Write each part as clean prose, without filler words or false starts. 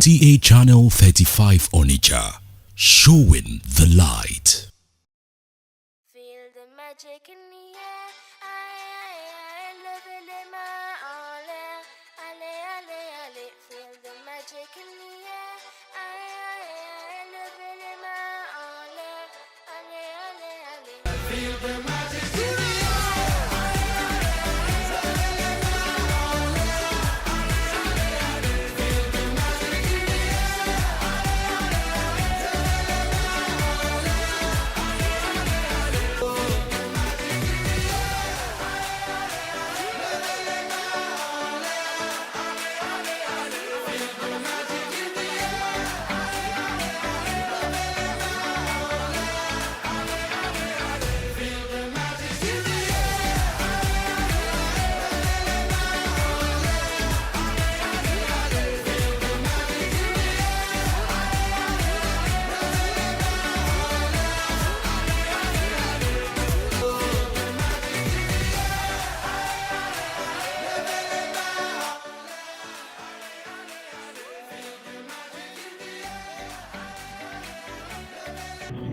NTA Channel 35 Onitsha, showing the light. Feel the magic in the air. I love it in my all air. Ale, ale, ale. Feel the magic in the air. I love it in my all air. Ale, ale, ale. Feel the magic in the air.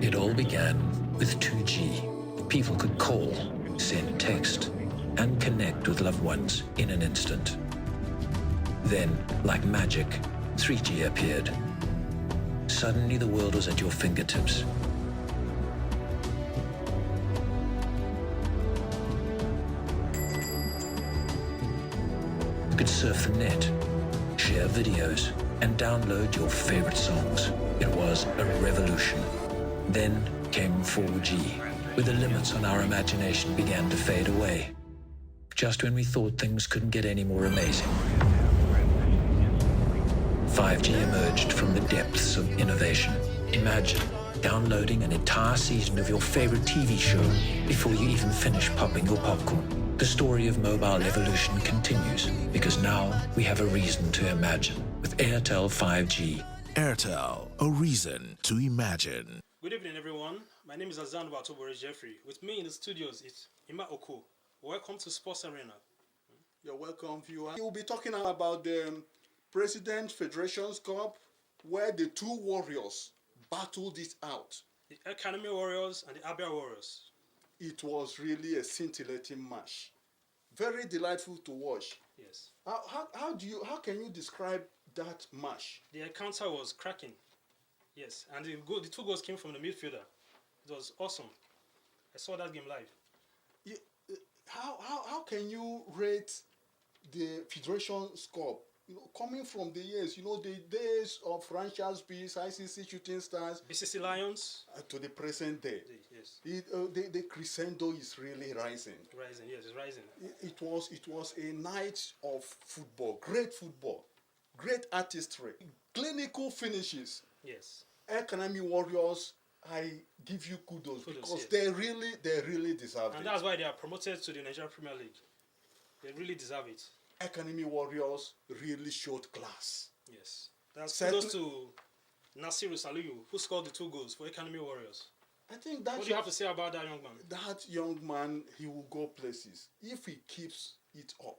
It all began with 2G. People could call, send text, and connect with loved ones in an instant. Then, like magic, 3G appeared. Suddenly the world was at your fingertips. You could surf the net, share videos, and download your favorite songs. It was a revolution. Then came 4G, where the limits on our imagination began to fade away. Just when we thought things couldn't get any more amazing. 5G emerged from the depths of innovation. Imagine downloading an entire season of your favorite TV show before you even finish popping your popcorn. The story of mobile evolution continues because now we have a reason to imagine with Airtel 5G. Airtel, a reason to imagine. Good evening, everyone. My name is Azan Batobore Jeffrey. With me in the studios is Ima Oko. Welcome to Sports Arena. You're welcome, viewer. We'll be talking about the President Federations Cup, where the two warriors battled it out. The Academy Warriors and the Abia Warriors. It was really a scintillating match. Very delightful to watch. Yes. How can you describe that match? The encounter was cracking. Yes, and the two goals came from the midfielder. It was awesome. I saw that game live. How can you rate the Federations Cup? Coming from the years, the days of franchise bees, ICC Shooting Stars, BCC Lions, to the present day. Yes. The crescendo is really rising. Rising, yes, it's rising. It was a night of football, great artistry, clinical finishes. Yes. Academy Warriors, I give you kudos because yes. they really deserve it. And that's why they are promoted to the Nigerian Premier League. They really deserve it. Academy Warriors really showed class. Yes. That's kudos to Nasiru Saliu, who scored the two goals for Academy Warriors. I think that. What do you have to say about that young man? That young man, he will go places if he keeps it up.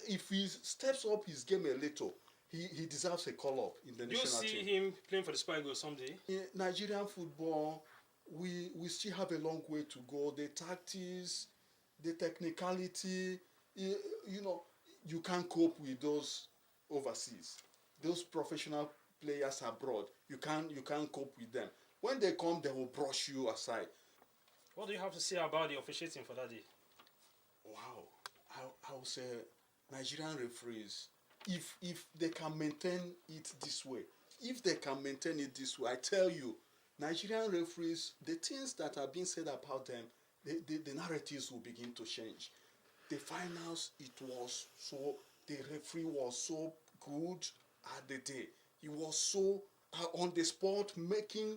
If he steps up his game a little, he deserves a call-up in the national team. You'll see him playing for the Spy Girls someday. In Nigerian football, we still have a long way to go. The tactics, the technicality, you can't cope with those overseas. Those professional players abroad, you can't cope with them. When they come, they will brush you aside. What do you have to say about the officiating for that day? Wow, I would say Nigerian referees, if they can maintain it this way, I tell you, Nigerian referees, the things that are being said about them, the narratives will begin to change. The finals, the referee was so good at the day. He was so on the spot, making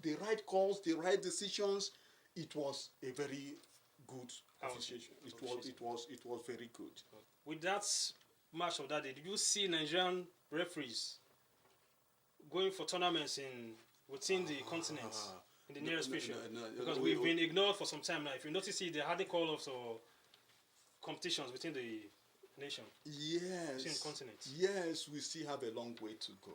the right calls, the right decisions. It was a very good officiation. It was very good. With that match of that day, did you see Nigerian referees going for tournaments within the continent, in the nearest future? Because we've been ignored for some time now. If you notice, they hardly call us for competitions within the nation, Yes. Asian continent. Yes, we still have a long way to go.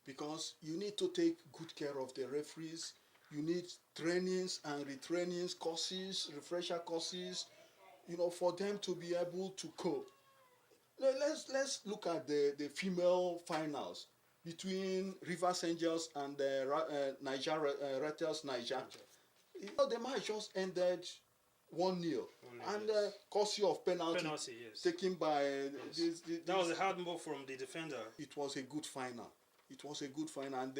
Because you need to take good care of the referees. You need trainings and retrainings, courses, refresher courses, for them to be able to cope. Let's look at the female finals between Rivers Angels and Niger Rattles Niger. The match just ended 1-0, and yes. courtesy of penalty Yes. taken by That was a hard move from the defender. It was a good final. It was a good final, and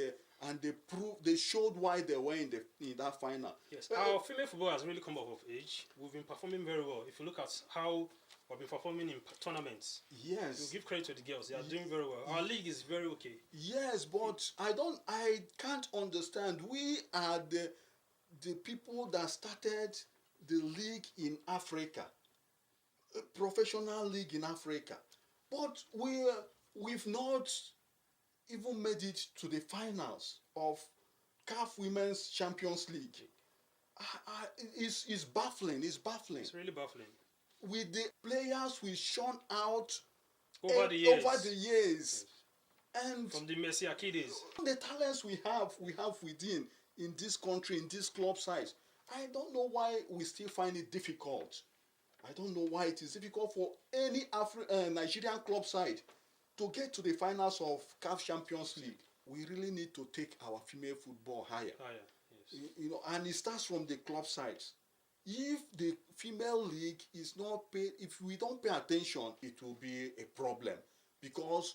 they showed why they were in that final. Yes, our female football has really come up of age. We've been performing very well. If you look at how we've been performing in tournaments, yes, you give credit to the girls. They are doing very well. Our league is very okay. Yes, but I can't understand. We are the people that started the league in Africa, a professional league in Africa, but we've not even made it to the finals of CAF Women's Champions League. It's baffling. It's baffling. It's really baffling. With the players we shone out over the years. Yes. And from the Messi Akides, the talents we have within in this country, in this club size, I don't know why we still find it difficult. I don't know why it is difficult for any Nigerian club side to get to the finals of CAF Champions League. We really need to take our female football higher. Yes. And it starts from the club sides. If the female league is not paid, if we don't pay attention, it will be a problem, because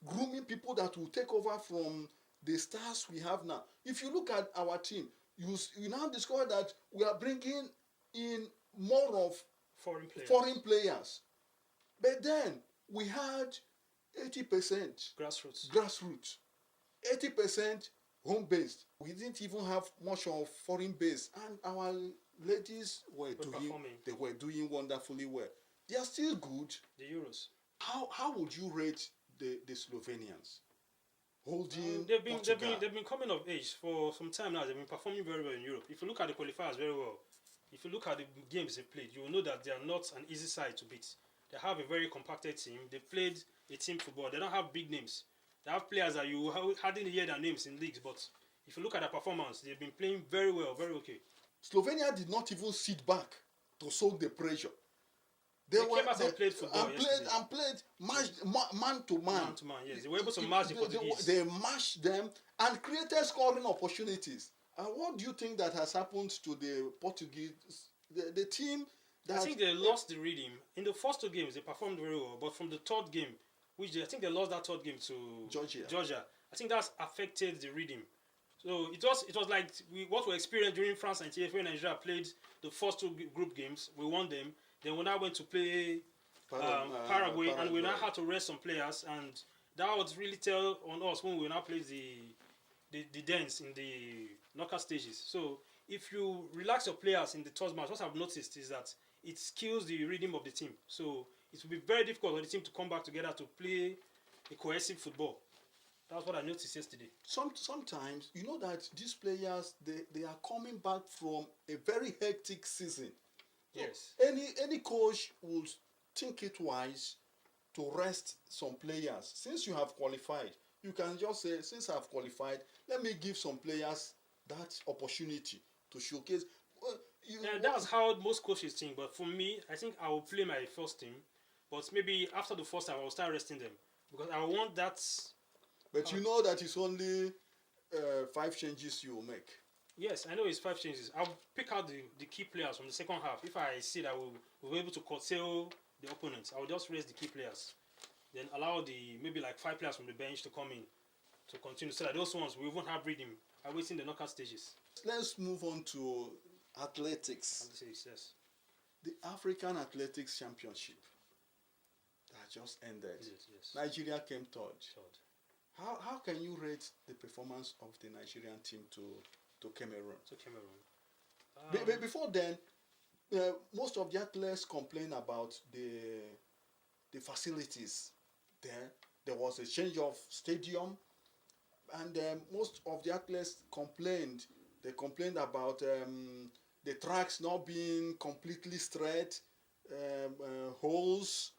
grooming people that will take over from the stars we have now. If you look at our team, you now discover that we are bringing in more of foreign players. But then we had 80% grassroots, 80% home-based. We didn't even have much of foreign-based, and our ladies were doing wonderfully well. They are still good. The Euros. How would you rate the Slovenians? They've been coming of age for some time now. They've been performing very well in Europe. If you look at the qualifiers very well, if you look at the games they played, you will know that they are not an easy side to beat. They have a very compacted team. They played a team football. They don't have big names. They have players that you hardly hear their names in leagues, but if you look at their performance, they've been playing very well, very okay. Slovenia did not even sit back to soak the pressure. They came out and played football and played man to man. Man to man, yes. They were able to match the Portuguese. They matched them and created scoring opportunities. And what do you think that has happened to the Portuguese, the team? I think they lost the rhythm. In the first two games, they performed very well, but from the third game, I think they lost that third game to Georgia. I think that's affected the rhythm. So it was like what we experienced during France and TF when Nigeria played the first two group games. We won them. Then we now went to play Paraguay, and we now had to rest some players, and that would really tell on us when we now play the dance in the knockout stages. So if you relax your players in the third match, what I've noticed is that it kills the rhythm of the team. So it will be very difficult for the team to come back together to play a cohesive football. That's what I noticed yesterday. Sometimes you know that these players they are coming back from a very hectic season. Yes. Any coach will think it wise to rest some players. Since you have qualified, you can just say, since I've qualified, let me give some players that opportunity to showcase. That's how most coaches think. But for me, I think I will play my first team. But maybe after the first time, I will start resting them. Because I want that. But you know that it's only 5 changes you will make. Yes, I know it's 5 changes. I'll pick out the key players from the second half. If I see that we'll be able to curtail the opponents, I will just raise the key players. Then allow maybe like 5 players from the bench to come in to continue. So that those ones we won't have rhythm awaiting the knockout stages. Let's move on to athletics. Yes. The African Athletics Championship that just ended. Yes. Nigeria came third. How can you rate the performance of the Nigerian team to Cameroon? Before then, most of the athletes complain about the facilities there. There was a change of stadium, and most of the athletes complained. They complained about the tracks not being completely straight. holes,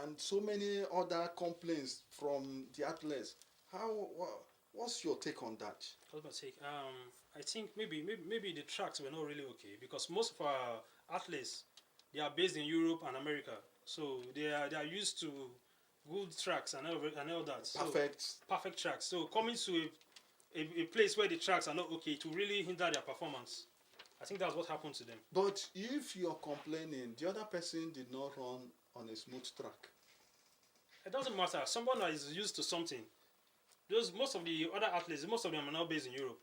and so many other complaints from the athletes. What's your take on that? What's my take? I think maybe the tracks were not really okay because most of our athletes, they are based in Europe and America, so they are used to good tracks and all that. So, perfect tracks. So coming to a place where the tracks are not okay, to really hinder their performance. I think that's what happened to them. But if you're complaining, the other person did not run on a smooth track. It doesn't matter. Someone that is used to something. Most of the other athletes, most of them are now based in Europe.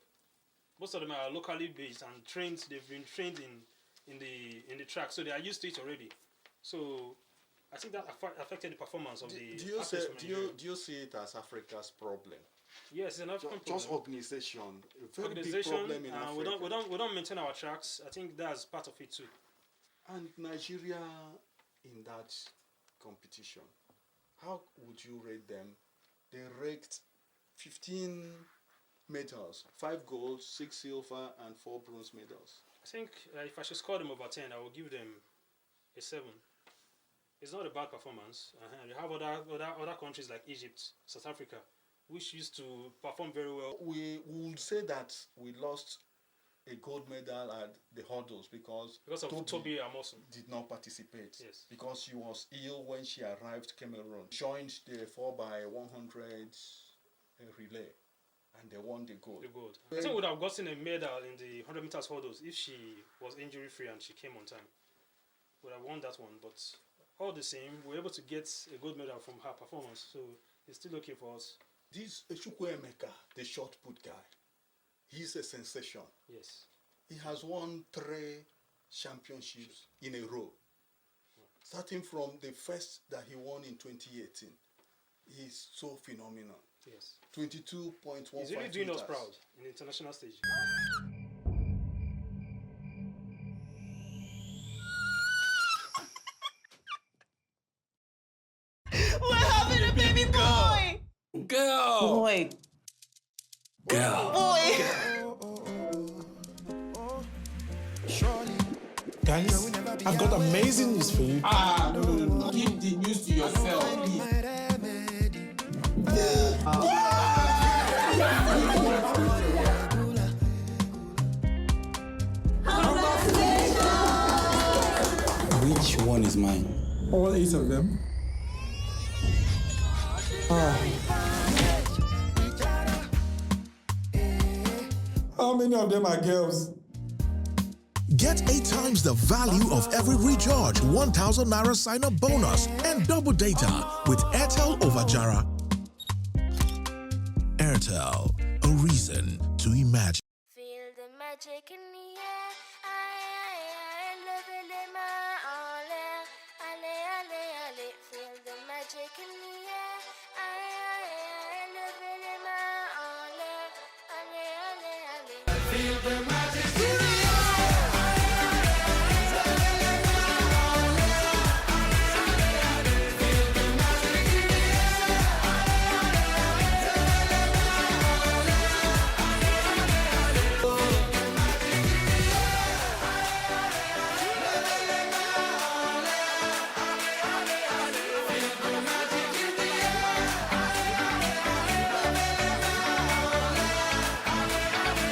Most of them are locally based and trained. They've been trained in the track, so they are used to it already. So I think that affected the performance of the athletes. Do you see it as Africa's problem? Yes, it's an African problem. Just organization. A very big problem in Africa. We don't maintain our tracks. I think that's part of it too. And Nigeria in that competition, how would you rate them? They raked 15 medals, 5 gold, 6 silver, and 4 bronze medals. I think if I should score them over 10, I will give them a 7. It's not a bad performance. You have other countries like Egypt, South Africa, which used to perform very well. We would say that we lost a gold medal at the hurdles because of Toby Amosu did not participate. Yes. Because she was ill when she arrived Cameroon. Joined the 4x100 relay, and they won the gold. I think we would have gotten a medal in the 100 meters hurdles if she was injury free and she came on time. Would have won that one, but all the same, we were able to get a gold medal from her performance, so it's still okay for us. This Chukwuemeka, the shot put guy, he's a sensation. Yes. He has won 3 championships in a row. Starting from the first that he won in 2018. He's so phenomenal. Yes. 22.15 He's really doing us proud in the international stage. We're having a baby boy! Girl! Boy. Girl! Boy! Guys, I've got amazing news for you. No. Keep the news to yourself, please. Which one is mine? All 8 of them. How many of them are girls? Get 8 times the value of every recharge, 1,000 Naira sign-up bonus, and double data with Airtel over Jara. Airtel, a reason to imagine. Feel the magic in the air. I love it in my all air. Ale. Feel the magic in the air. I love it in my all air. Ale. Feel the